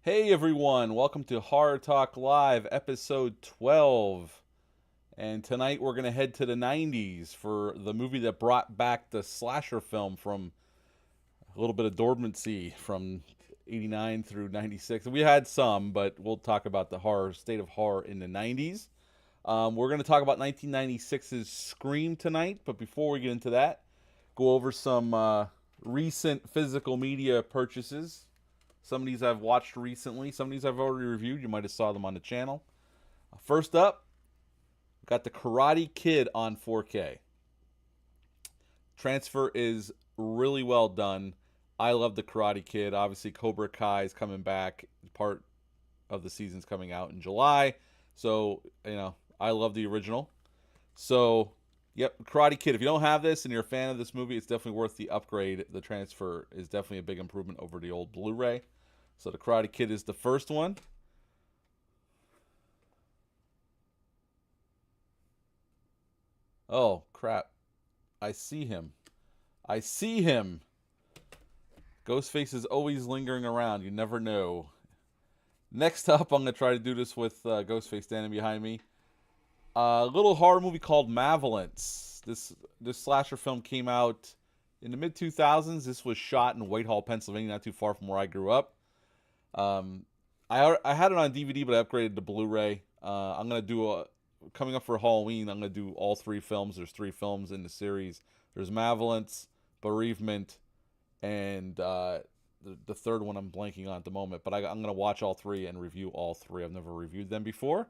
Hey everyone, welcome to Horror Talk Live, episode 12. And tonight we're going to head to the 90s for the movie that brought back the slasher film from a little bit of dormancy from 89 through 96. We had some, but we'll talk about the state of horror in the 90s. We're going to talk about 1996's Scream tonight, but before we get into that, go over some recent physical media purchases. Some of these I've watched recently. Some of these I've already reviewed. You might have saw them on the channel. First up, got the Karate Kid on 4K. Transfer is really well done. I love the Karate Kid. Obviously, Cobra Kai is coming back. Part of the season's coming out in July. So, I love the original. So, yep, Karate Kid. If you don't have this and you're a fan of this movie, it's definitely worth the upgrade. The transfer is definitely a big improvement over the old Blu-ray. So the Karate Kid is the first one. Oh, crap. I see him. I see him. Ghostface is always lingering around. You never know. Next up, I'm going to try to do this with Ghostface standing behind me. A little horror movie called Malevolence. This slasher film came out in the mid 2000s. This was shot in Whitehall, Pennsylvania, not too far from where I grew up. I had it on DVD, but I upgraded to Blu-ray. I'm gonna do coming up for Halloween. I'm gonna do all three films. There's three films in the series. There's Malevolence, Bereavement, and the third one I'm blanking on at the moment. But I'm gonna watch all three and review all three. I've never reviewed them before.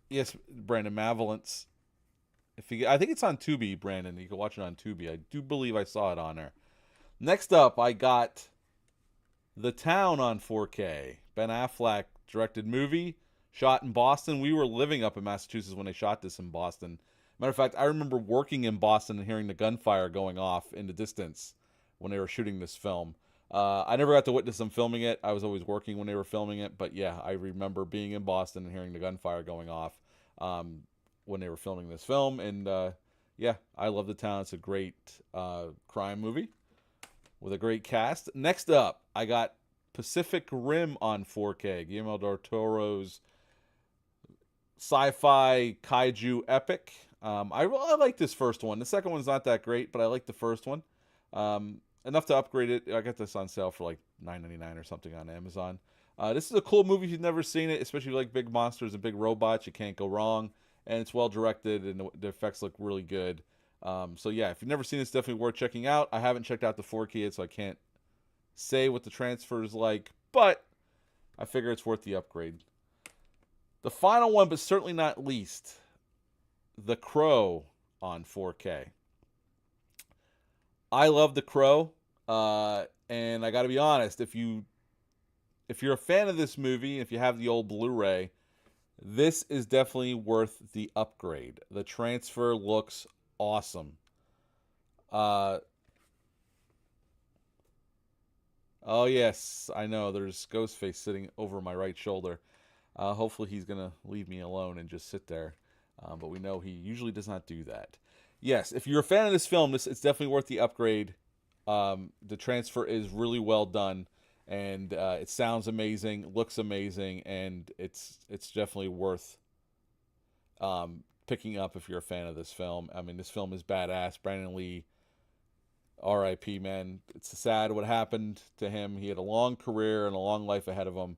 Yes, Brandon, Malevolence. I think it's on Tubi, Brandon. You can watch it on Tubi. I do believe I saw it on there. Next up, I got The Town on 4K. Ben Affleck directed movie, shot in Boston. We were living up in Massachusetts when they shot this in Boston. Matter of fact, I remember working in Boston and hearing the gunfire going off in the distance when they were shooting this film. I never got to witness them filming it. I was always working when they were filming it. But yeah, I remember being in Boston and hearing the gunfire going off when they were filming this film. And yeah, I love The Town. It's a great crime movie with a great cast. Next up, I got Pacific Rim on 4K. Guillermo del Toro's sci-fi kaiju epic. I like this first one. The second one's not that great, but I like the first one. Enough to upgrade it. I got this on sale for like $9.99 or something on Amazon. This is a cool movie if you've never seen it, especially if you like big monsters and big robots. You can't go wrong. And it's well directed, and the effects look really good. So yeah, if you've never seen it, it's definitely worth checking out. I haven't checked out the 4K yet, so I can't say what the transfer is like, but I figure it's worth the upgrade. The final one, but certainly not least, The Crow on 4K. I love The Crow, and I got to be honest, if you're a fan of this movie, if you have the old Blu-ray, this is definitely worth the upgrade. The transfer looks awesome. Oh yes, I know. There's Ghostface sitting over my right shoulder. Hopefully he's gonna leave me alone and just sit there. But we know he usually does not do that. Yes, if you're a fan of this film, it's definitely worth the upgrade. The transfer is really well done, and it sounds amazing, looks amazing, and it's definitely worth picking up if you're a fan of this film. I mean, this film is badass. Brandon Lee, R.I.P. Man, it's sad what happened to him. He had a long career and a long life ahead of him,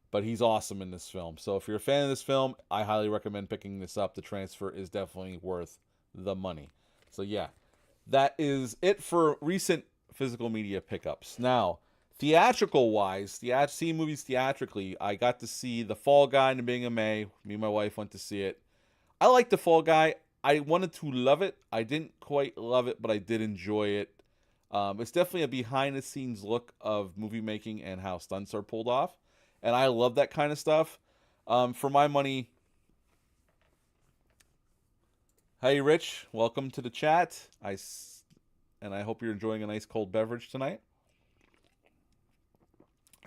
but he's awesome in this film. So if you're a fan of this film, I highly recommend picking this up. The transfer is definitely worth the money. So yeah, that is it for recent physical media pickups. Now, theatrical wise, seeing movies theatrically, I got to see The Fall Guy in the beginning of May. Me and my wife went to see it. I like The Fall Guy. I wanted to love it. I didn't quite love it, but I did enjoy it. It's definitely a behind the scenes look of movie making and how stunts are pulled off. And I love that kind of stuff. For my money, hey Rich, welcome to the chat. And I hope you're enjoying a nice cold beverage tonight.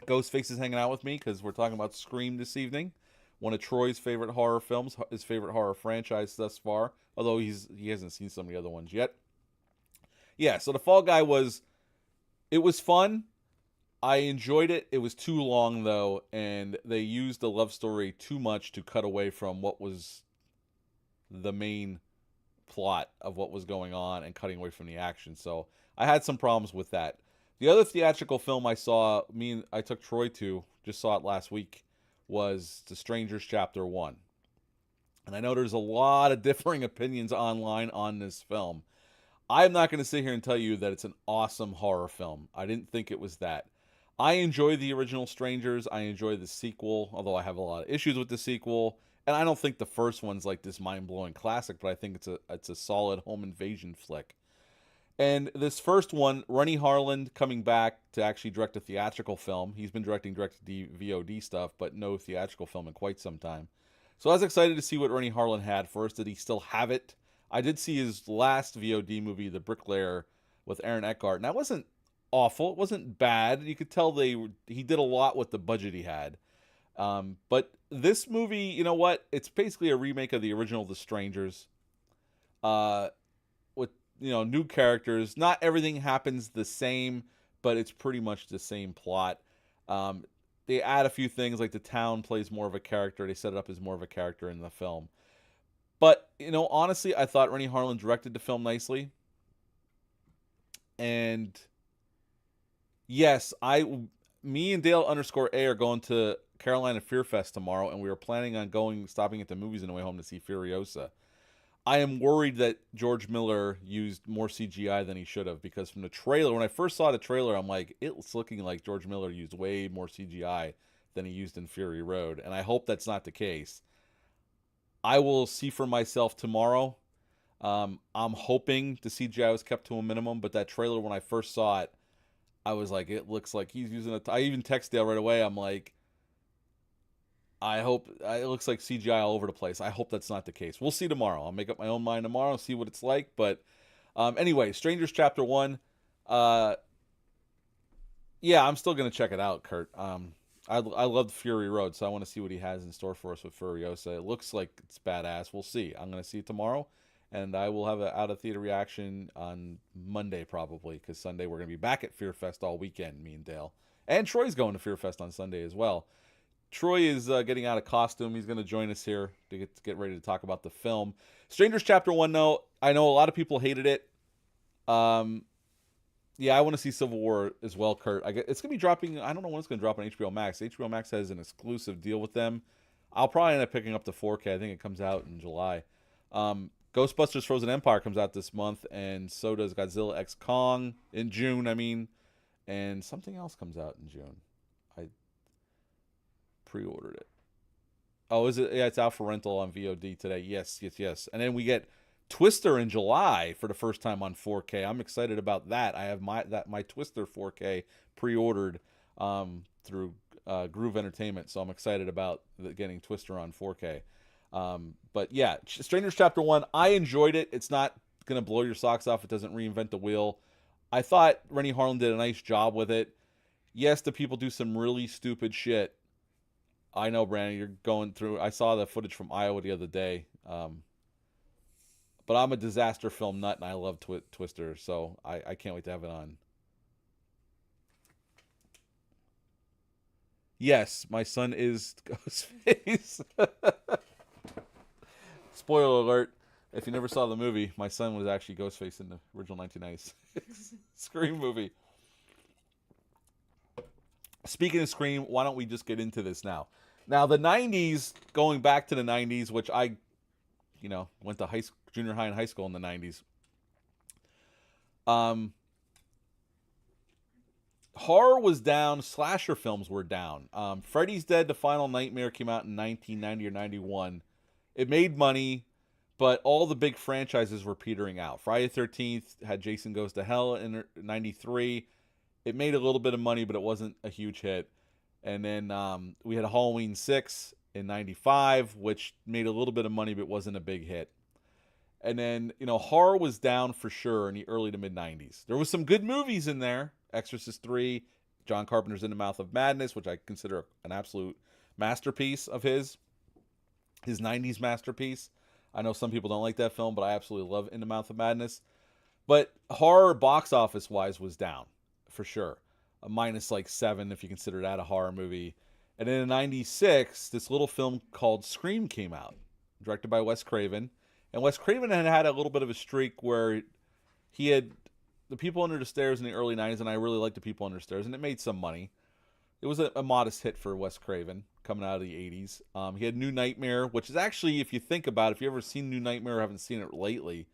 Ghostface is hanging out with me because we're talking about Scream this evening. One of Troy's favorite horror films, his favorite horror franchise thus far. Although he hasn't seen some of the other ones yet. Yeah, so The Fall Guy it was fun. I enjoyed it. It was too long though, and they used the love story too much to cut away from what was the main plot of what was going on and cutting away from the action. So I had some problems with that. The other theatrical film I saw, I took Troy to, just saw it last week, was The Strangers Chapter 1. And I know there's a lot of differing opinions online on this film. I'm not going to sit here and tell you that it's an awesome horror film. I didn't think it was that. I enjoy the original Strangers. I enjoy the sequel, although I have a lot of issues with the sequel. And I don't think the first one's like this mind-blowing classic, but I think it's a solid home invasion flick. And this first one, Renny Harlin coming back to actually direct a theatrical film. He's been directing direct-to-VOD stuff, but no theatrical film in quite some time. So I was excited to see what Renny Harlin had first. Did he still have it? I did see his last VOD movie, The Bricklayer, with Aaron Eckhart, and that wasn't awful. It wasn't bad. You could tell he did a lot with the budget he had. But this movie, you know what? It's basically a remake of the original The Strangers. With new characters. Not everything happens the same, but it's pretty much the same plot. They add a few things, like the town plays more of a character. They set it up as more of a character in the film. But, honestly, I thought Renny Harlin directed the film nicely. And yes, me and Dale _A are going to Carolina Fear Fest tomorrow, and we were planning on stopping at the movies on the way home to see Furiosa. I am worried that George Miller used more CGI than he should have, because from the trailer, when I first saw the trailer, I'm like, it's looking like George Miller used way more CGI than he used in Fury Road, and I hope that's not the case. I will see for myself tomorrow. I'm hoping the CGI was kept to a minimum, but that trailer, when I first saw it, I was like, it looks like he's using it. I even texted Dale right away. I'm like, I hope it looks like CGI all over the place. I hope that's not the case. We'll see tomorrow. I'll make up my own mind tomorrow, see what it's like. But anyway, Strangers Chapter 1. Yeah, I'm still going to check it out, Kurt. I love Fury Road, so I want to see what he has in store for us with Furiosa. It looks like it's badass. We'll see. I'm going to see it tomorrow, and I will have an out-of-theater reaction on Monday probably, because Sunday we're going to be back at Fear Fest all weekend, me and Dale. And Troy's going to Fear Fest on Sunday as well. Troy is getting out of costume. He's going to join us here to get ready to talk about the film. Strangers Chapter 1, though, I know a lot of people hated it. Yeah, I want to see Civil War as well, Kurt. It's going to be dropping. I don't know when it's going to drop on HBO Max. HBO Max has an exclusive deal with them. I'll probably end up picking up the 4K. I think it comes out in July. Ghostbusters Frozen Empire comes out this month, and so does Godzilla X Kong in June, and something else comes out in June. I pre-ordered it. Oh, is it? Yeah, it's out for rental on VOD today. Yes. And then we get Twister in July for the first time on 4K. I'm excited about that. I have my Twister 4K pre-ordered through Groove Entertainment, so I'm excited about getting Twister on 4K. But yeah, Strangers Chapter 1, I enjoyed it. It's not going to blow your socks off. It doesn't reinvent the wheel. I thought Renny Harlin did a nice job with it. Yes, the people do some really stupid shit. I know, Brandon, you're going through. I saw the footage from Iowa the other day. But I'm a disaster film nut, and I love Twister, so I can't wait to have it on. Yes, my son is Ghostface. Spoiler alert. If you never saw the movie, my son was actually Ghostface in the original 1996 Scream movie. Speaking of Scream, why don't we just get into this now? Now, the 90s, going back to the 90s, which I went to junior high and high school in the 90s. Horror was down. Slasher films were down. Freddy's Dead: The Final Nightmare came out in 1990 or 91. It made money, but all the big franchises were petering out. Friday the 13th had Jason Goes to Hell in 93. It made a little bit of money, but it wasn't a huge hit. And then we had Halloween 6 in 95, which made a little bit of money, but wasn't a big hit. And then, horror was down for sure in the early to mid 90s. There was some good movies in there. Exorcist 3, John Carpenter's In the Mouth of Madness, which I consider an absolute masterpiece of his 90s masterpiece. I know some people don't like that film, but I absolutely love In the Mouth of Madness. But horror box office wise was down for sure. minus like 7 if you consider that a horror movie. And then in '96, this little film called Scream came out, directed by Wes Craven. And Wes Craven had a little bit of a streak where he had The People Under the Stairs in the early '90s, and I really liked The People Under the Stairs, and it made some money. It was a modest hit for Wes Craven coming out of the '80s. He had New Nightmare, which is actually, if you think about it, if you ever seen New Nightmare or haven't seen it lately,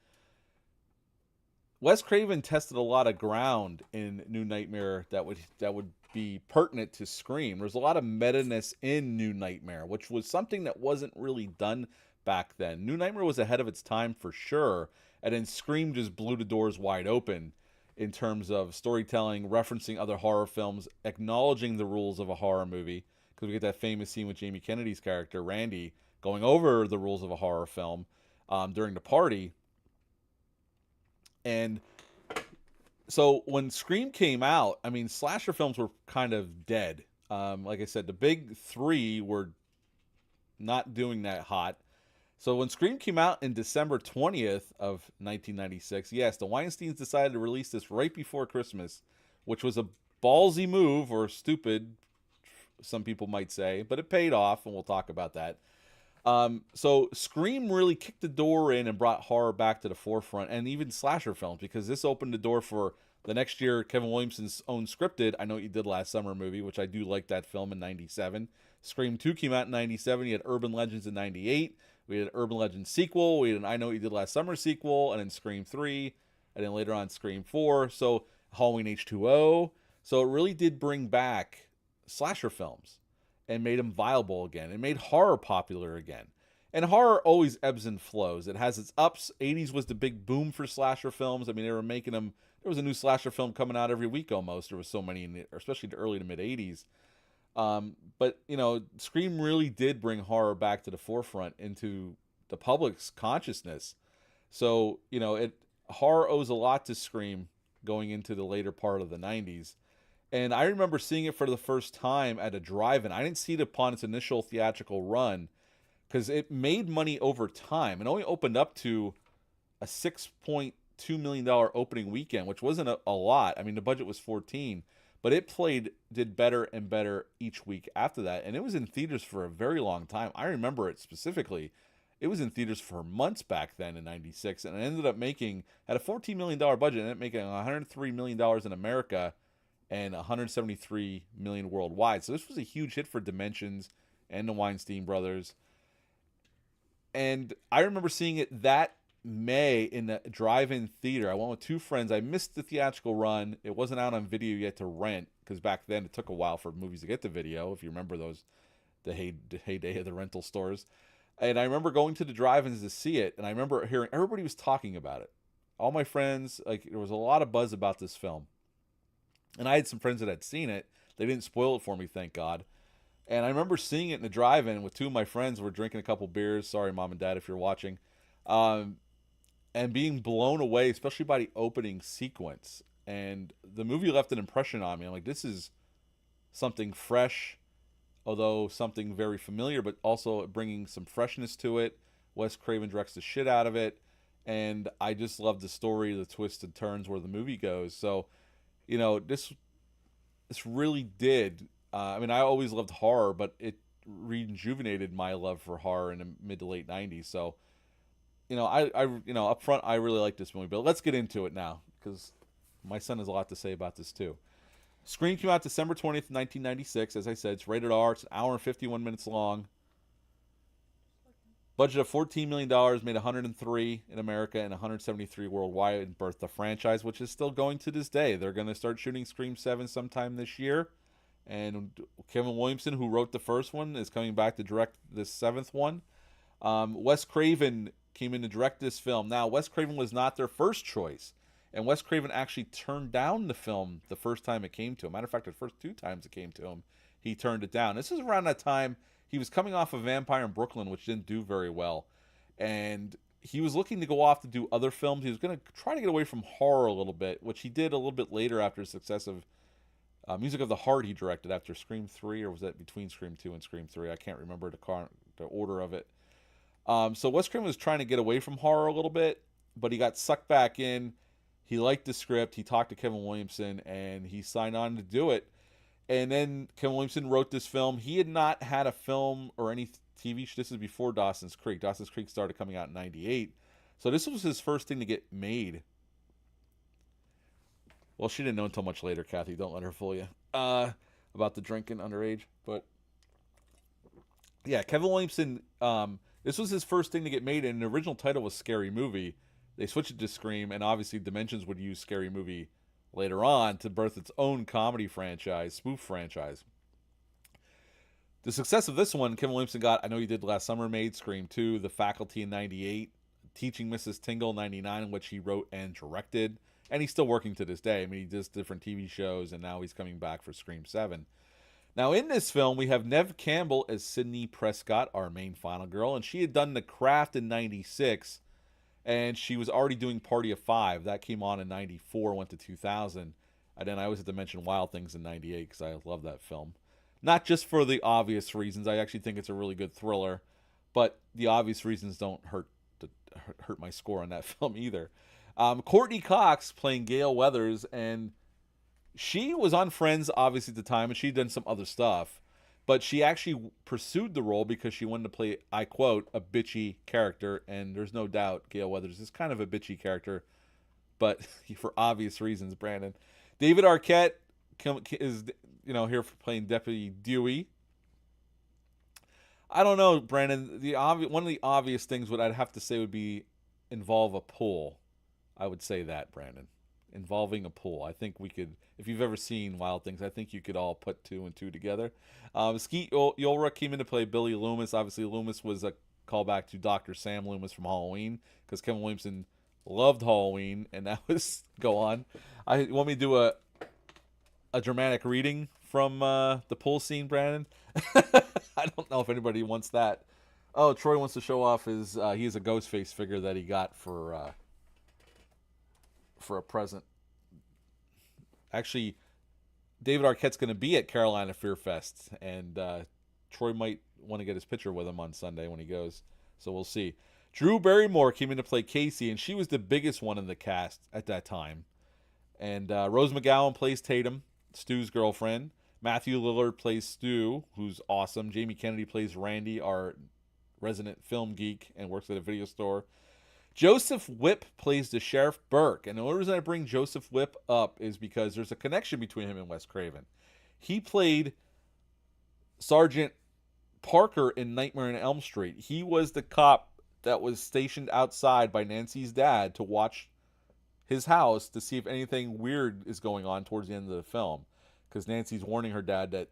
Wes Craven tested a lot of ground in New Nightmare that would be pertinent to Scream. There's a lot of meta-ness in New Nightmare, which was something that wasn't really done back then. New Nightmare was ahead of its time for sure, and then Scream just blew the doors wide open in terms of storytelling, referencing other horror films, acknowledging the rules of a horror movie. Because we get that famous scene with Jamie Kennedy's character, Randy, going over the rules of a horror film during the party. And so when Scream came out, I mean, slasher films were kind of dead. Like I said, the big three were not doing that hot. So when Scream came out in December 20th of 1996, yes, the Weinsteins decided to release this right before Christmas, which was a ballsy move, or stupid, some people might say, but it paid off, and we'll talk about that. So Scream really kicked the door in and brought horror back to the forefront, and even slasher films, because this opened the door for the next year Kevin Williamson's own scripted I Know What You Did Last Summer movie, which I do like that film, in '97. Scream 2 came out in '97. You had Urban Legends in '98. We had an Urban Legends sequel. We had an I Know What You Did Last Summer sequel, and then Scream 3, and then later on Scream 4. So Halloween H2O. So it really did bring back slasher films and made them viable again. It made horror popular again. And horror always ebbs and flows. It has its ups. '80s was the big boom for slasher films. I mean, they were making them. There was a new slasher film coming out every week almost. There was so many, especially the early to mid '80s. But, Scream really did bring horror back to the forefront into the public's consciousness. So, horror owes a lot to Scream going into the later part of the '90s. And I remember seeing it for the first time at a drive-in. I didn't see it upon its initial theatrical run because it made money over time. It only opened up to a $6.2 million opening weekend, which wasn't a lot. I mean, the budget was 14, but it did better and better each week after that. And it was in theaters for a very long time. I remember it specifically. It was in theaters for months back then in '96, and it ended up had a $14 million budget, and it ended up making $103 million in America and $173 million worldwide. So this was a huge hit for Dimensions and the Weinstein brothers. And I remember seeing it that May in the drive-in theater. I went with two friends. I missed the theatrical run. It wasn't out on video yet to rent, because back then it took a while for movies to get to video, if you remember the heyday of the rental stores. And I remember going to the drive-ins to see it, and I remember hearing everybody was talking about it. All my friends, there was a lot of buzz about this film. And I had some friends that had seen it. They didn't spoil it for me, thank God. And I remember seeing it in the drive-in with two of my friends. We're drinking a couple beers. Sorry, Mom and Dad, if you're watching. And being blown away, especially by the opening sequence. And the movie left an impression on me. I'm like, this is something fresh, although something very familiar, but also bringing some freshness to it. Wes Craven directs the shit out of it. And I just love the story, the twists and turns where the movie goes. So, this really did. I always loved horror, but it rejuvenated my love for horror in the mid to late '90s. So, up front, I really like this movie. But let's get into it now, because my son has a lot to say about this too. Scream came out December 20th, 1996. As I said, it's rated R. It's an hour and 51 minutes long. Budget of $14 million, made 103 in America and 173 worldwide, and birthed the franchise, which is still going to this day. They're going to start shooting Scream 7 sometime this year. And Kevin Williamson, who wrote the first one, is coming back to direct this seventh one. Wes Craven came in to direct this film. Now, Wes Craven was not their first choice. And Wes Craven actually turned down the film the first time it came to him. Matter of fact, the first two times it came to him, he turned it down. This is around that time. He was coming off of Vampire in Brooklyn, which didn't do very well. And he was looking to go off to do other films. He was going to try to get away from horror a little bit, which he did a little bit later after the success of Music of the Heart he directed after Scream 3, or was that between Scream 2 and Scream 3? I can't remember the order of it. So Wes Craven was trying to get away from horror a little bit, but he got sucked back in. He liked the script. He talked to Kevin Williamson, and he signed on to do it. And then Kevin Williamson wrote this film. He had not had a film or any TV show. This is before Dawson's Creek. Dawson's Creek started coming out in '98, so this was his first thing to get made. Well, she didn't know until much later, Kathy. Don't let her fool you about the drinking underage. But yeah, Kevin Williamson. This was his first thing to get made, and the original title was Scary Movie. They switched it to Scream, and obviously Dimensions would use Scary Movie later on to birth its own comedy franchise, spoof franchise. The success of this one, Kevin Williamson got, I know he did last summer, made Scream 2, The Faculty in '98, Teaching Mrs. Tingle in '99, in which he wrote and directed. And he's still working to this day. I mean, he does different TV shows, and now he's coming back for Scream 7. Now, in this film, we have Neve Campbell as Sidney Prescott, our main final girl, and she had done The Craft in '96, and she was already doing Party of Five. That came on in '94, went to 2000, and then I always have to mention Wild Things in '98 because I love that film. Not just for the obvious reasons. I actually think it's a really good thriller, but the obvious reasons don't hurt my score on that film either. Courtney Cox playing Gail Weathers, and she was on Friends, obviously, at the time, and she'd done some other stuff. But she actually pursued the role because she wanted to play, I quote, a bitchy character. And there's no doubt Gail Weathers is kind of a bitchy character, but for obvious reasons, Brandon. David Arquette is, here for playing Deputy Dewey. I don't know, Brandon. One of the obvious things what I'd have to say would be involve a pool. I would say that, Brandon. Involving a pool. I think we could, if you've ever seen Wild Things, I think you could all put two and two together. Skeet Ulrich came in to play Billy Loomis. Obviously, Loomis was a callback to Dr. Sam Loomis from Halloween, because Kevin Williamson loved Halloween, and that was, go on. You want me to do a dramatic reading from the pool scene, Brandon? I don't know if anybody wants that. Oh, Troy wants to show off his, he has a Ghostface figure that he got for a present. Actually, David Arquette's going to be at Carolina Fear Fest, and Troy might want to get his picture with him on Sunday when he goes. So we'll see. Drew Barrymore came in to play Casey, and she was the biggest one in the cast at that time. And Rose McGowan plays Tatum, Stu's girlfriend. Matthew Lillard plays Stu, who's awesome. Jamie Kennedy plays Randy, our resident film geek, and works at a video store. Joseph Whipp plays the Sheriff Burke. And the only reason I bring Joseph Whipp up is because there's a connection between him and Wes Craven. He played Sergeant Parker in Nightmare on Elm Street. He was the cop that was stationed outside by Nancy's dad to watch his house to see if anything weird is going on towards the end of the film. Because Nancy's warning her dad that,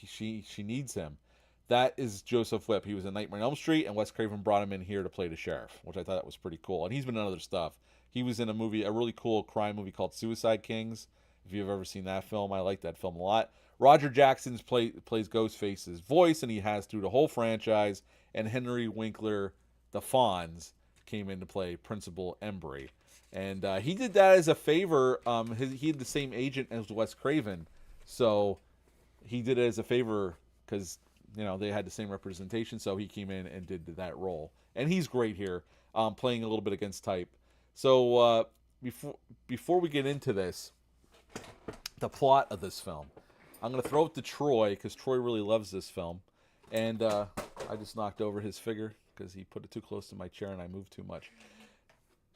she needs him. That is Joseph Whipp. He was in Nightmare on Elm Street, and Wes Craven brought him in here to play the sheriff, which I thought was pretty cool. And he's been in other stuff. He was in a really cool crime movie called Suicide Kings. If you've ever seen that film, I like that film a lot. Roger Jackson plays Ghostface's voice, and he has through the whole franchise. And Henry Winkler, the Fonz, came in to play Principal Embry. And he did that as a favor. He had the same agent as Wes Craven, so he did it as a favor because they had the same representation. So he came in and did that role, and he's great here, playing a little bit against type. So before we get into this, the plot of this film, I'm going to throw it to Troy because Troy really loves this film, and I just knocked over his figure because he put it too close to my chair and I moved too much.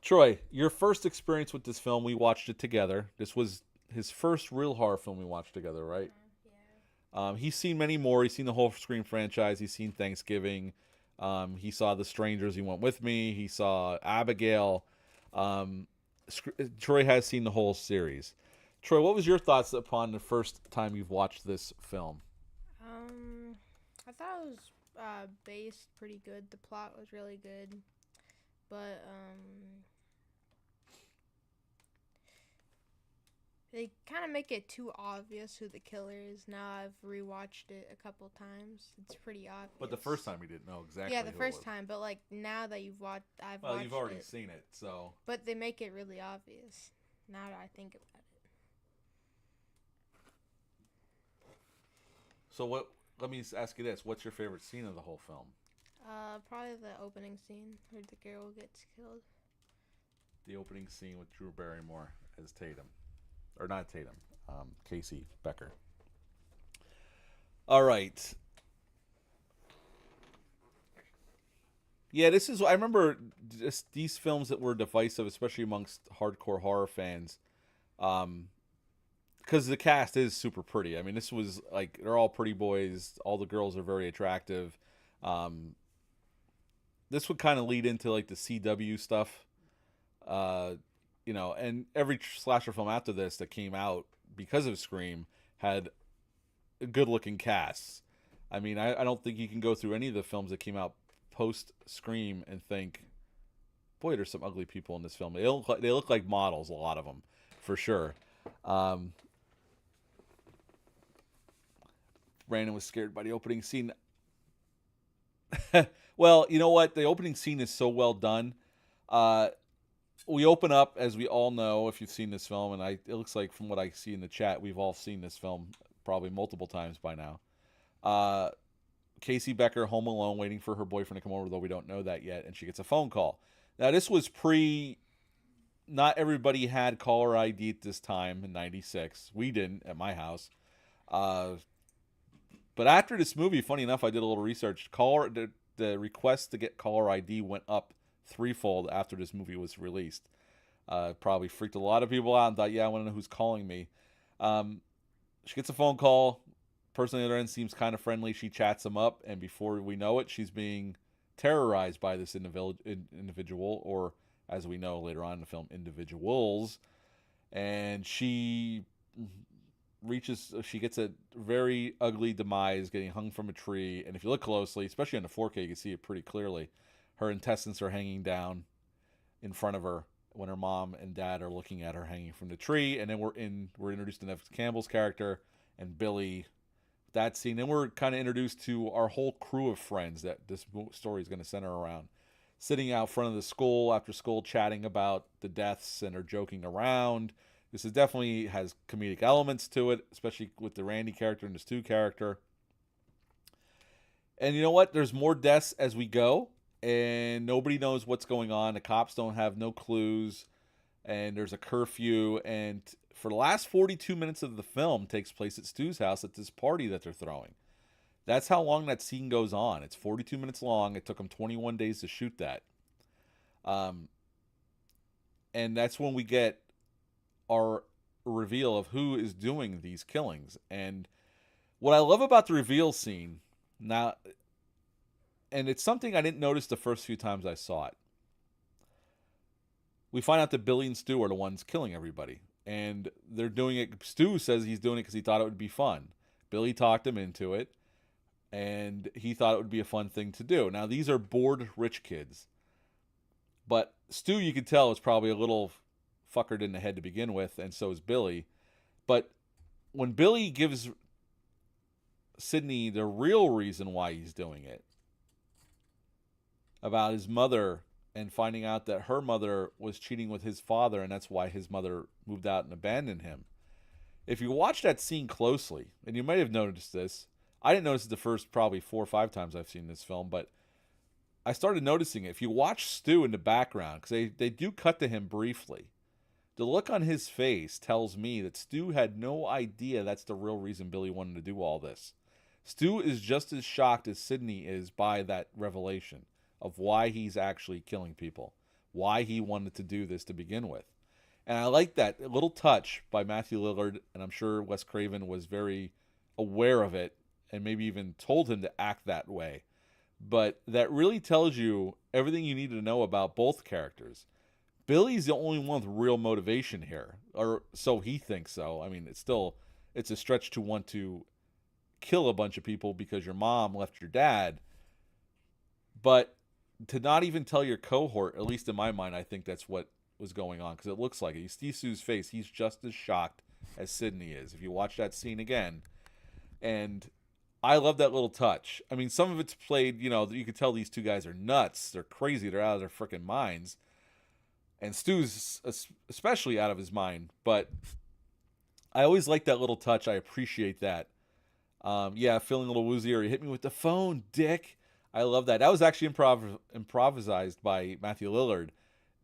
Troy, your first experience with this film, we watched it together. This was his first real horror film we watched together, right? Yeah. He's seen many more. He's seen the whole Scream franchise. He's seen Thanksgiving. He saw The Strangers. He went with me. He saw Abigail. Troy has seen the whole series. Troy, what was your thoughts upon the first time you've watched this film? I thought it was based pretty good. The plot was really good. But, they kind of make it too obvious who the killer is. Now I've rewatched it a couple times. It's pretty obvious. But the first time we didn't know exactly. Yeah, the first time. But like now that you've watched, Well, you've already seen it, so. But they make it really obvious. Now that I think about it. So what? Let me ask you this: what's your favorite scene of the whole film? Probably the opening scene where the girl gets killed. the opening scene with Drew Barrymore as Tatum, or not Tatum, Casey Becker. All right. Yeah, this is. I remember just these films that were divisive, especially amongst hardcore horror fans, because the cast is super pretty. I mean, this was like they're all pretty boys. All the girls are very attractive. Um, this would kind of lead into like the CW stuff, uh, and every slasher film after this that came out because of Scream had good looking casts. I mean, I don't think you can go through any of the films that came out post Scream and think, boy, there's some ugly people in this film. They look like models, a lot of them, for sure. Um, Brandon was scared by the opening scene. Well, you know what? The opening scene is so well done. Uh, we open up, as we all know, if you've seen this film, and it looks like from what I see in the chat, we've all seen this film probably multiple times by now. Casey Becker home alone waiting for her boyfriend to come over, though we don't know that yet, and she gets a phone call. Now, this was not everybody had caller ID at this time in 96. We didn't at my house. But after this movie, funny enough, I did a little research. The request to get caller ID went up threefold after this movie was released. Probably freaked a lot of people out and thought, yeah, I want to know who's calling me. She gets a phone call. Person on the other end seems kind of friendly. She chats him up, and before we know it, she's being terrorized by this individual, or as we know later on in the film, individuals. And she gets a very ugly demise, getting hung from a tree. And if you look closely, especially on the 4K, you can see it pretty clearly. Her intestines are hanging down in front of her when her mom and dad are looking at her hanging from the tree. And then we're introduced to Neve Campbell's character and Billy. That scene. Then we're kind of introduced to our whole crew of friends that this story is going to center around. Sitting out front of the school after school, chatting about the deaths, and are joking around. This is definitely has comedic elements to it, especially with the Randy character and the Stu character. And you know what? There's more deaths as we go, and nobody knows what's going on. The cops don't have no clues, and there's a curfew. And for the last 42 minutes of the film takes place at Stu's house at this party that they're throwing. That's how long that scene goes on. It's 42 minutes long. It took them 21 days to shoot that. And that's when we get our reveal of who is doing these killings. And what I love about the reveal scene now, and it's something I didn't notice the first few times I saw it. We find out that Billy and Stu are the ones killing everybody. And they're doing it. Stu says he's doing it because he thought it would be fun. Billy talked him into it. And he thought it would be a fun thing to do. Now, these are bored rich kids. But Stu, you could tell, is probably a little fuckered in the head to begin with. And so is Billy. But when Billy gives Sidney the real reason why he's doing it, about his mother, and finding out that her mother was cheating with his father, and that's why his mother moved out and abandoned him. If you watch that scene closely, and you might have noticed this, I didn't notice it the first probably 4 or 5 times I've seen this film, but I started noticing it. If you watch Stu in the background, because they do cut to him briefly, the look on his face tells me that Stu had no idea that's the real reason Billy wanted to do all this. Stu is just as shocked as Sidney is by that revelation of why he's actually killing people, why he wanted to do this to begin with. And I like that little touch by Matthew Lillard, and I'm sure Wes Craven was very aware of it and maybe even told him to act that way. But that really tells you everything you need to know about both characters. Billy's the only one with real motivation here, or so he thinks so. I mean, it's a stretch to want to kill a bunch of people because your mom left your dad. But to not even tell your cohort, at least in my mind, I think that's what was going on, because it looks like it. You see Stu's face, he's just as shocked as Sidney is. If you watch that scene again, and I love that little touch. I mean, some of it's played, you can tell these two guys are nuts. They're crazy. They're out of their freaking minds. And Stu's especially out of his mind. But I always like that little touch. I appreciate that. Feeling a little woozy, or you hit me with the phone, dick. I love that. That was actually improvised by Matthew Lillard.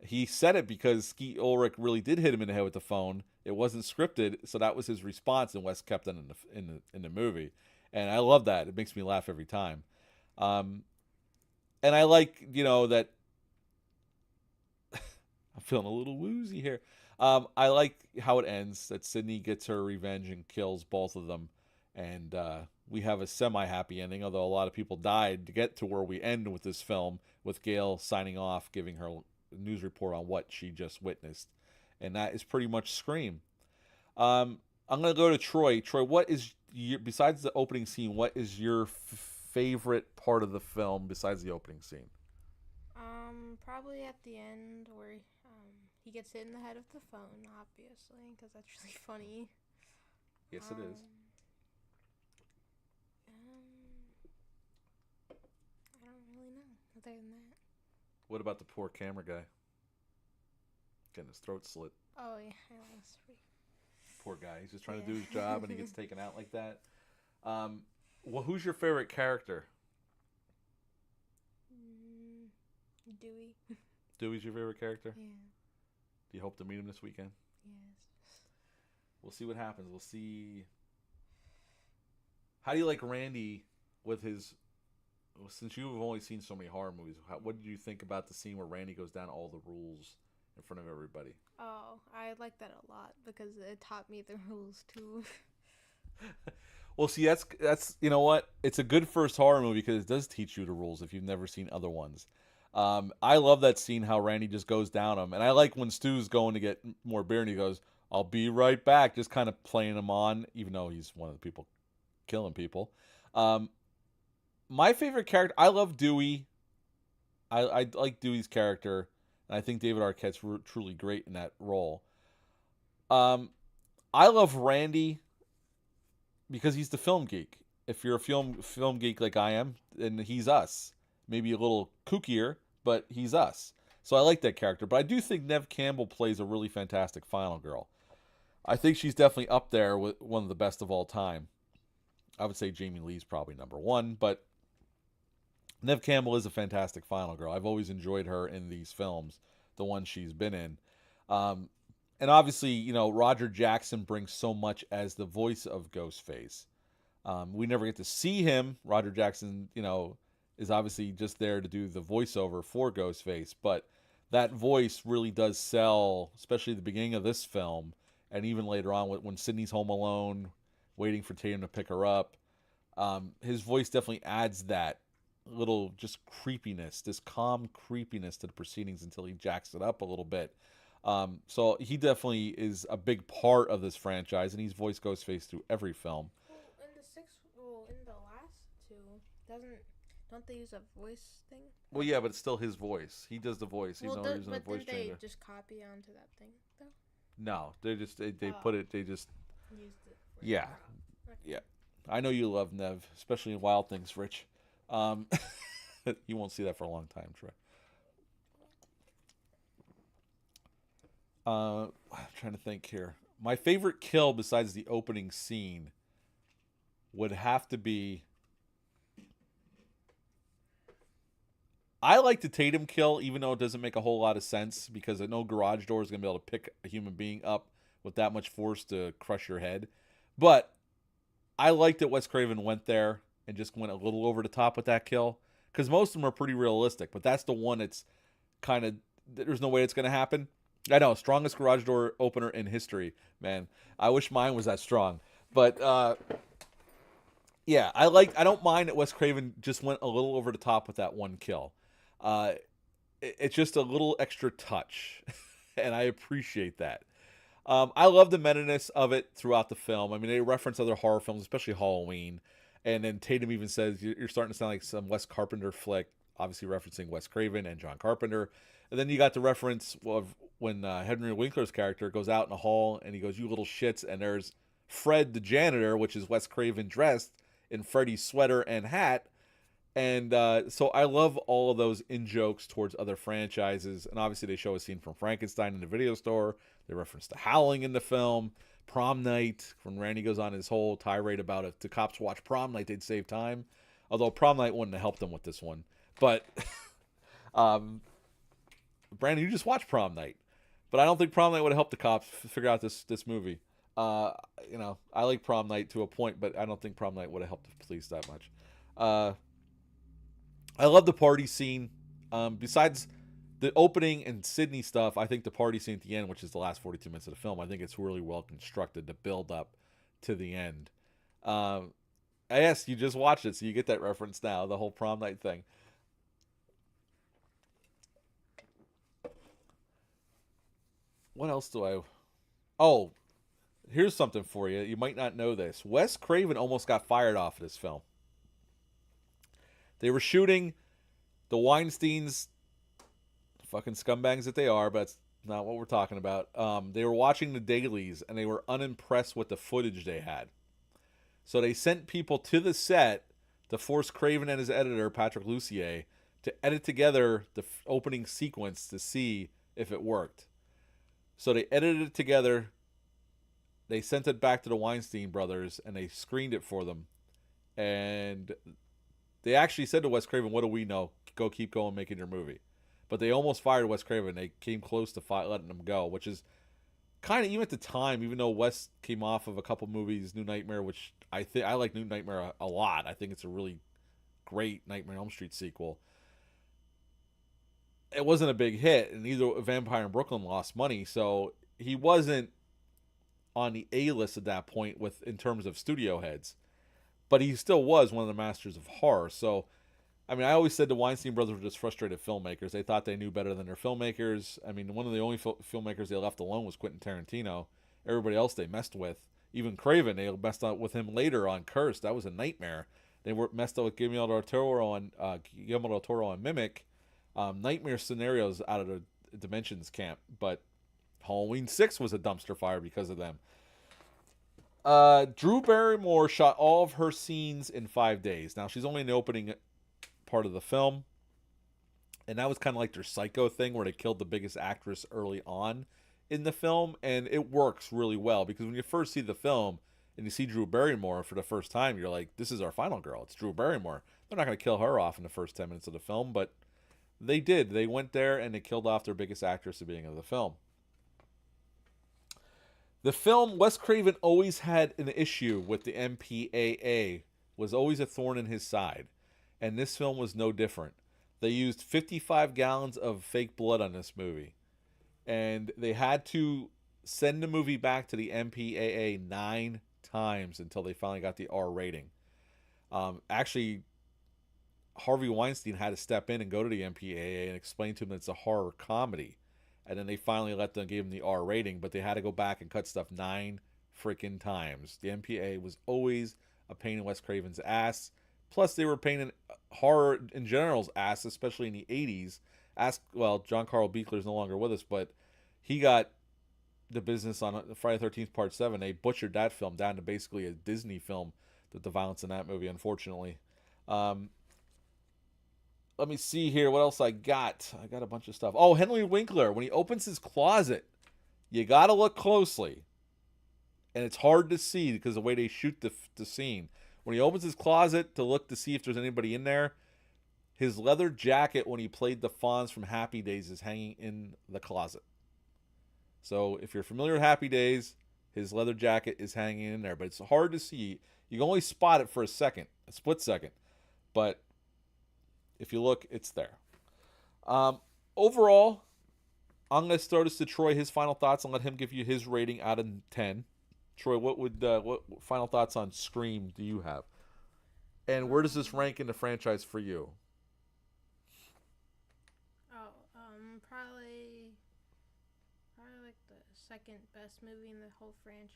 He said it because Skeet Ulrich really did hit him in the head with the phone. It wasn't scripted, so that was his response, and Wes kept it in the movie. And I love that. It makes me laugh every time. Um, and I like, that I'm feeling a little woozy here. I like how it ends, that Sydney gets her revenge and kills both of them. And we have a semi-happy ending, although a lot of people died to get to where we end with this film, with Gail signing off, giving her news report on what she just witnessed. And that is pretty much Scream. I'm going to go to Troy. Troy, what is besides the opening scene, what is your favorite part of the film besides the opening scene? Probably at the end where he gets hit in the head with the phone, obviously, because that's really funny. Yes, it is. I don't really know other than that. What about the poor camera guy? Getting his throat slit. Oh, yeah, that's pretty... Poor guy. He's just trying to do his job and he gets taken out like that. Well, who's your favorite character? Dewey. Dewey's your favorite character? Yeah. Do you hope to meet him this weekend? Yes. We'll see what happens. We'll see. How do you like Randy with his... Since you've only seen so many horror movies, what did you think about the scene where Randy goes down all the rules in front of everybody? Oh, I like that a lot because it taught me the rules too. Well, see, that's you know what? It's a good first horror movie because it does teach you the rules if you've never seen other ones. I love that scene how Randy just goes down him, and I like when Stu's going to get more beer and he goes, "I'll be right back," just kind of playing him on, even though he's one of the people killing people. My favorite character, I love Dewey. I like Dewey's character, and I think David Arquette's truly great in that role. I love Randy because he's the film geek. If you're a film geek like I am, then he's us. Maybe a little kookier, but he's us. So I like that character. But I do think Neve Campbell plays a really fantastic Final Girl. I think she's definitely up there with one of the best of all time. I would say Jamie Lee's probably number one, but Neve Campbell is a fantastic Final Girl. I've always enjoyed her in these films, the ones she's been in. And obviously, Roger Jackson brings so much as the voice of Ghostface. We never get to see him. Roger Jackson, is obviously just there to do the voiceover for Ghostface, but that voice really does sell, especially at the beginning of this film, and even later on when Sydney's home alone, waiting for Tatum to pick her up. His voice definitely adds that little just creepiness, this calm creepiness to the proceedings until he jacks it up a little bit. So he definitely is a big part of this franchise, and he's voiced Ghostface through every film. In the last two, don't they use a voice thing? Well, yeah, but it's still his voice. He does the voice. He's not using a voice changer. But did they just copy onto that thing though? No, they put it. They just used it. Yeah, yeah. I know you love Neve, especially in Wild Things, Rich. You won't see that for a long time, Troy. I'm trying to think here. My favorite kill besides the opening scene would have to be... I like the Tatum kill, even though it doesn't make a whole lot of sense, because no garage door is going to be able to pick a human being up with that much force to crush your head. But I like that Wes Craven went there and just went a little over the top with that kill, because most of them are pretty realistic, but that's the one that's kind of... There's no way it's going to happen. I know, strongest garage door opener in history, man. I wish mine was that strong. But, yeah, I don't mind that Wes Craven just went a little over the top with that one kill. It's just a little extra touch, and I appreciate that. I love the meta-ness of it throughout the film. I mean, they reference other horror films, especially Halloween, and then Tatum even says, you're starting to sound like some Wes Carpenter flick, obviously referencing Wes Craven and John Carpenter. And then you got the reference of when Henry Winkler's character goes out in the hall, and he goes, "You little shits," and there's Fred the janitor, which is Wes Craven dressed in Freddy's sweater and hat. And so I love all of those in-jokes towards other franchises. And obviously they show a scene from Frankenstein in the video store. They reference The Howling in the film. Prom night, when Randy goes on his whole tirade about if the cops watch Prom Night, they'd save time. Although Prom Night wouldn't have helped them with this one. But Brandon, you just watched Prom Night, but I don't think Prom Night would have helped the cops figure out this movie. Uh, I like Prom Night to a point, but I don't think Prom Night would have helped the police that much. Uh, I love the party scene. Besides the opening and Sydney stuff, I think the party scene at the end, which is the last 42 minutes of the film, I think it's really well constructed to build up to the end. Yes, you just watched it, so you get that reference now, the whole Prom Night thing. What else do I... Oh, here's something for you. You might not know this. Wes Craven almost got fired off of this film. They were shooting the Weinsteins, fucking scumbags that they are, but that's not what we're talking about. They were watching the dailies, and they were unimpressed with the footage they had. So they sent people to the set to force Craven and his editor, Patrick Lussier, to edit together the opening sequence to see if it worked. So they edited it together. They sent it back to the Weinstein brothers, and they screened it for them. And they actually said to Wes Craven, "What do we know? Go keep going making your movie." But they almost fired Wes Craven. They came close to letting him go, which is kind of, even at the time, even though Wes came off of a couple movies, New Nightmare, which I like New Nightmare a lot. I think it's a really great Nightmare on Elm Street sequel. It wasn't a big hit, and either Vampire in Brooklyn lost money, so he wasn't on the A list at that point in terms of studio heads. But he still was one of the masters of horror. So, I mean, I always said the Weinstein brothers were just frustrated filmmakers. They thought they knew better than their filmmakers. I mean, one of the only filmmakers they left alone was Quentin Tarantino. Everybody else they messed with. Even Craven, they messed up with him later on Cursed. That was a nightmare. They were messed up with Guillermo del Toro and Mimic. Nightmare scenarios out of the Dimensions camp. But Halloween 6 was a dumpster fire because of them. Drew Barrymore shot all of her scenes in 5 days. Now, she's only in the opening part of the film, and that was kind of like their Psycho thing where they killed the biggest actress early on in the film, and it works really well because when you first see the film and you see Drew Barrymore for the first time, you're like, this is our final girl. It's Drew Barrymore. They're not going to kill her off in the first 10 minutes of the film, but they did. They went there and they killed off their biggest actress at the beginning of the film. The film, Wes Craven always had an issue with the MPAA, was always a thorn in his side. And this film was no different. They used 55 gallons of fake blood on this movie. And they had to send the movie back to the MPAA 9 times until they finally got the R rating. Actually, Harvey Weinstein had to step in and go to the MPAA and explain to them that it's a horror comedy. And then they finally gave them the R rating, but they had to go back and cut stuff 9 freaking times. The MPAA was always a pain in Wes Craven's ass. Plus, they were a pain in horror in general's ass, especially in the 80s. John Carl Buechler's no longer with us, but he got the business on Friday the 13th Part 7. They butchered that film down to basically a Disney film, the violence in that movie, unfortunately. Let me see here what else I got. I got a bunch of stuff. Oh, Henry Winkler, when he opens his closet, you got to look closely. And it's hard to see because of the way they shoot the scene. When he opens his closet to look to see if there's anybody in there, his leather jacket when he played the Fonz from Happy Days is hanging in the closet. So if you're familiar with Happy Days, his leather jacket is hanging in there. But it's hard to see. You can only spot it for a split second. But if you look, it's there. Overall, I'm going to throw this to Troy, his final thoughts, and let him give you his rating out of 10. Troy, what final thoughts on Scream do you have? And where does this rank in the franchise for you? Probably like the second best movie in the whole franchise.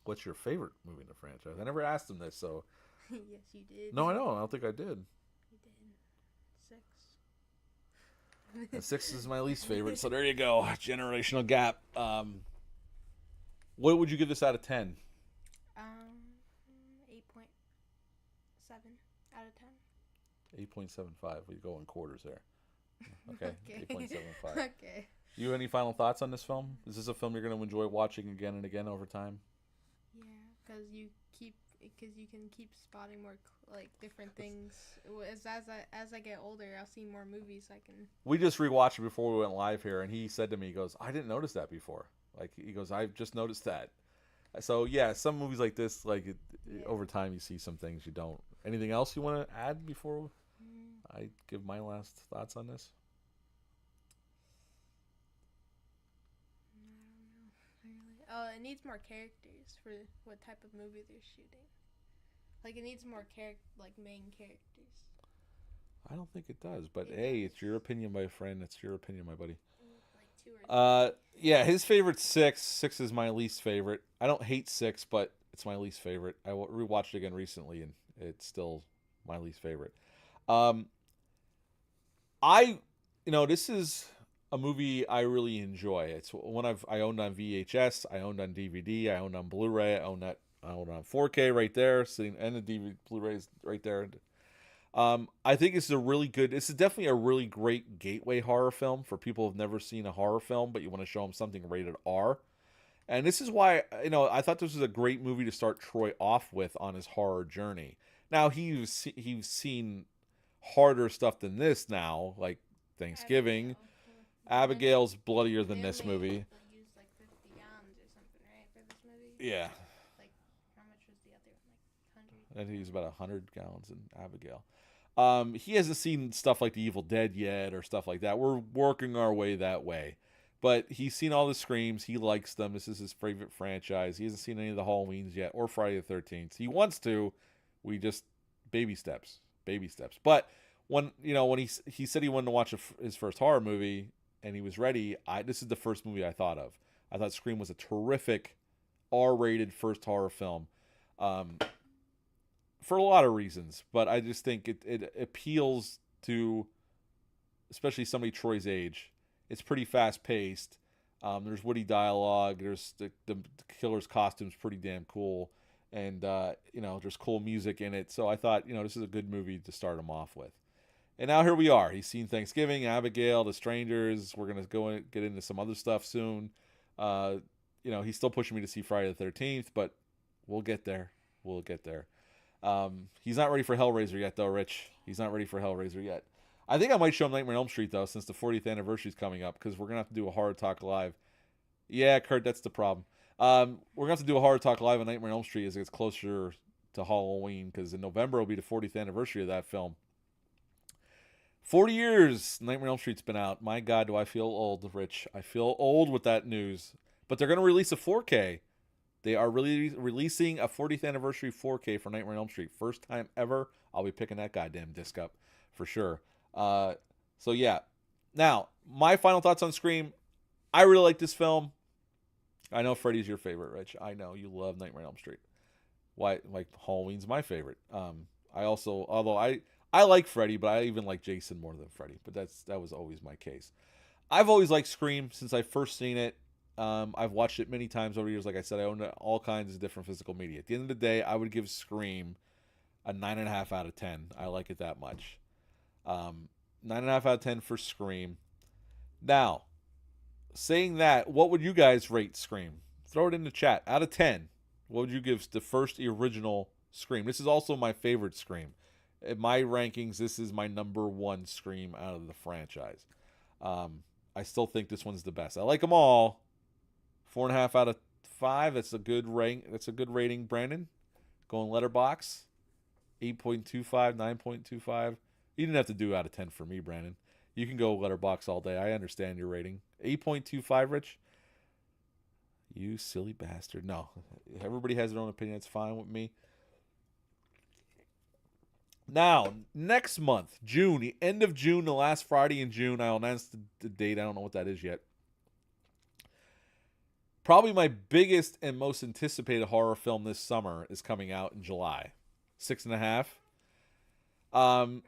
What's your favorite movie in the franchise? I never asked him this, so. Yes, you did. No, I don't. I don't think I did. You did. 6. And 6 is my least favorite, so there you go. Generational gap. What would you give this out of 10? 8.7 out of 10. 8.75. We go in quarters there. Okay. Okay. 8.75. Okay. You any final thoughts on this film? Is this a film you're going to enjoy watching again and again over time? Yeah, because you can keep spotting more like different things. As I get older, I'll see more movies. I can. We just rewatched it before we went live here, and he said to me, he goes, "I didn't notice that before." Like he goes, "I've just noticed that." So yeah, some movies like this, over time, you see some things you don't. Anything else you want to add before I give my last thoughts on this? I don't know. Really. Oh, it needs more characters for what type of movie they're shooting. Like it needs more like main characters. I don't think it does, but It hey, does. it's your opinion, my friend. It's your opinion, my buddy. Like two or three. Yeah, his favorite six. Six is my least favorite. I don't hate six, but it's my least favorite. I rewatched it again recently, and it's still my least favorite. Um, I, this is a movie I really enjoy. It's one I owned on VHS, I owned on DVD, I owned on Blu-ray, I owned on 4K right there, sitting, and the DVD Blu-rays right there. I think this is a really good. This is definitely a really great gateway horror film for people who've never seen a horror film, but you want to show them something rated R. And this is why I thought this was a great movie to start Troy off with on his horror journey. Now he's seen harder stuff than this now, like Thanksgiving. Abigail's bloodier than this movie. Used like 50 gallons or something, right, for this movie? Yeah. Like, how much was the other one? Like 100? And he's about 100 gallons in Abigail. He hasn't seen stuff like The Evil Dead yet or stuff like that. We're working our way that way. But he's seen all the Screams. He likes them. This is his favorite franchise. He hasn't seen any of the Halloweens yet or Friday the 13th. He wants to. We just baby steps. Baby steps. But when he said he wanted to watch his first horror movie and he was ready, this is the first movie I thought of. I thought Scream was a terrific R-rated first horror film. For a lot of reasons, but I just think it appeals to especially somebody Troy's age. It's pretty fast paced. There's witty dialogue. There's the killer's costume's pretty damn cool, and there's cool music in it. So I thought this is a good movie to start him off with. And now here we are. He's seen Thanksgiving, Abigail, The Strangers. We're gonna go and get into some other stuff soon. He's still pushing me to see Friday the 13th, but we'll get there. We'll get there. He's not ready for Hellraiser yet, though, Rich. He's not ready for Hellraiser yet. I think I might show him Nightmare on Elm Street, though, since the 40th anniversary is coming up, because we're going to have to do a Horror Talk Live. Yeah, Kurt, that's the problem. We're going to have to do a Horror Talk Live on Nightmare on Elm Street as it gets closer to Halloween, because in November will be the 40th anniversary of that film. 40 years Nightmare on Elm Street's been out. My God, do I feel old, Rich. I feel old with that news. But they're going to release a 4K. They are really releasing a 40th anniversary 4K for Nightmare on Elm Street. First time ever. I'll be picking that goddamn disc up for sure. So yeah. Now, my final thoughts on Scream. I really like this film. I know Freddy's your favorite, Rich. I know you love Nightmare on Elm Street. Why? Like Halloween's my favorite. Although I like Freddy, but I even like Jason more than Freddy. But that was always my case. I've always liked Scream since I first seen it. I've watched it many times over the years. Like I said, I own all kinds of different physical media. At the end of the day, I would give Scream a 9.5 out of 10. I like it that much. 9.5 out of 10 for Scream. Now, saying that, what would you guys rate Scream? Throw it in the chat. Out of 10, what would you give the first original Scream? This is also my favorite Scream. In my rankings, this is my number one Scream out of the franchise. I still think this one's the best. I like them all. 4.5 out of 5. That's a good rank. That's a good rating, Brandon. Going Letterboxd. 8.25, 9.25. You didn't have to do out of 10 for me, Brandon. You can go Letterboxd all day. I understand your rating. 8.25, Rich. You silly bastard. No, everybody has their own opinion. It's fine with me. Now, next month, June, the end of June, the last Friday in June, I'll announce the date. I don't know what that is yet. Probably my biggest and most anticipated horror film this summer is coming out in July. 6.5.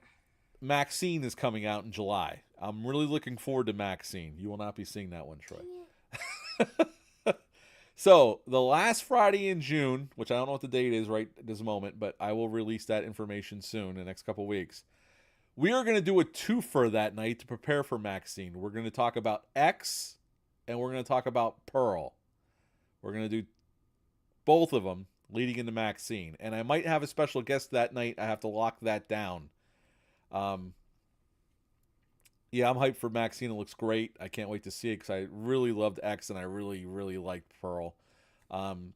Maxine is coming out in July. I'm really looking forward to Maxine. You will not be seeing that one, Troy. So, the last Friday in June, which I don't know what the date is right at this moment, but I will release that information soon in the next couple weeks. We are going to do a twofer that night to prepare for Maxine. We're going to talk about X, and we're going to talk about Pearl. We're going to do both of them. leading into Maxine. And I might have a special guest that night. I have to lock that down. Yeah, I'm hyped for Maxine. It looks great. I can't wait to see it because I really loved X and I really, really liked Pearl. Um,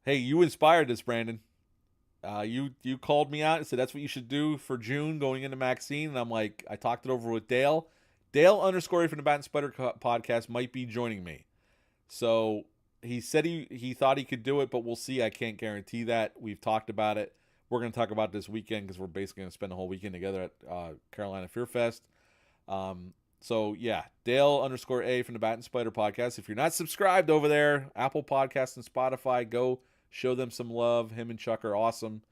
hey, you inspired this, Brandon. You called me out and said that's what you should do for June going into Maxine, and I'm like, I talked it over with Dale. Dale _ from the Bat and Spider podcast might be joining me. So he said he thought he could do it, but we'll see. I can't guarantee that. We've talked about it. We're going to talk about this weekend because we're basically going to spend the whole weekend together at Carolina Fear Fest. So yeah, Dale _ from the Bat and Spider podcast. If you're not subscribed over there, Apple Podcasts and Spotify, go show them some love. Him and Chuck are awesome.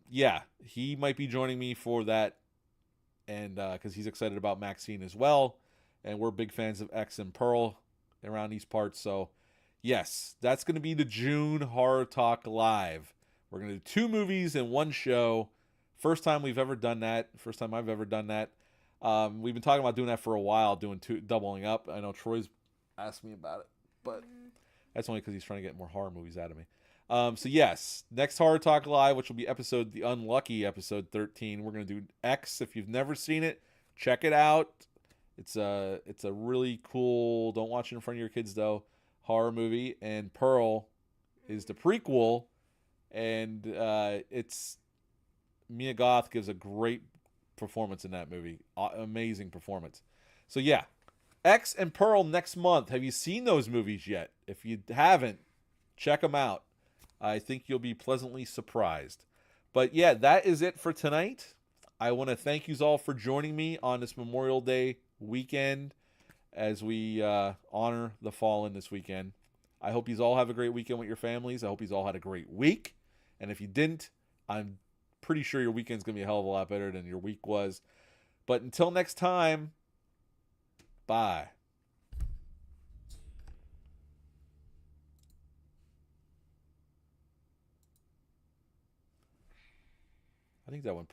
Yeah, he might be joining me for that, and because he's excited about Maxine as well, and we're big fans of X and Pearl around these parts. So yes, that's going to be the June Horror Talk Live. We're going to do 2 movies in one show. First time we've ever done that. First time I've ever done that. We've been talking about doing that for a while, doubling up. I know Troy's asked me about it, but that's only because he's trying to get more horror movies out of me. So yes, next Horror Talk Live, which will be the unlucky episode 13. We're going to do X. If you've never seen it, check it out. It's a really cool, don't watch it in front of your kids though, horror movie. And Pearl is the prequel, and it's Mia Goth gives a great performance in that movie. Amazing performance. So yeah, X and Pearl next month. Have you seen those movies yet? If you haven't, check them out. I think you'll be pleasantly surprised. But yeah, that is it for tonight. I want to thank you all for joining me on this Memorial Day weekend as we honor the fallen this weekend. I hope you all have a great weekend with your families. I hope you all had a great week. And if you didn't, I'm pretty sure your weekend's going to be a hell of a lot better than your week was. But until next time, bye. I think that went